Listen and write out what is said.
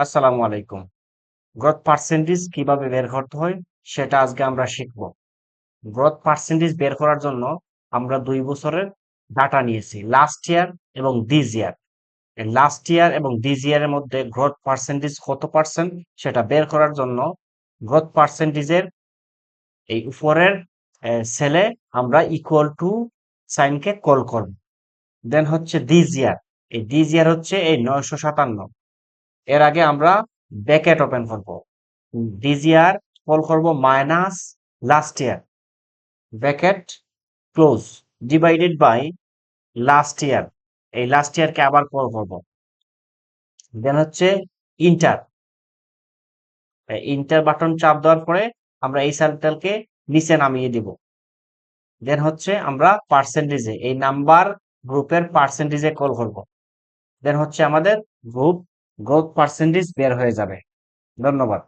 আসসালামু আলাইকুম। Growth percentage কিভাবে বের করতে হয় সেটা আজকে আমরা শিখব। গ্রোথ পার্সেন্টেজ বের করার জন্য আমরা ২ বছরের ডাটা নিয়েছি, লাস্ট ইয়ার এবং দিস ইয়ার। লাস্ট ইয়ার এবং দিস ইয়ারের মধ্যে গ্রোথ পার্সেন্টেজ কত পার্সেন্ট সেটা বের করার জন্য গ্রোথ পার্সেন্টেজের এই উপরের সেলে আমরা ইকুয়াল টু সাইনকে কল করব। দেন হচ্ছে দিস ইয়ার, এই দিস ইয়ার হচ্ছে এই ৯৫৭। এর আগে আমরা ব্র্যাকেট ওপেন করব, দিস ইয়ার কল করব minus last year, bracket close, divided by last year, এই লাস্ট ইয়ারকে আবার কল করব। দেন হচ্ছে ইন্টার, ইন্টার বাটন চাপ দেওয়ার পরে আমরা এই সার্কেলকে নিচে নামিয়ে দিব। দেন হচ্ছে আমরা পার্সেন্টেজে, এই নাম্বার গ্রুপের পার্সেন্টেজে কল করব। দেন হচ্ছে আমাদের গ্রুপ গ্রোথ পার্সেন্টেজ বের হয়ে যাবে। ধন্যবাদ।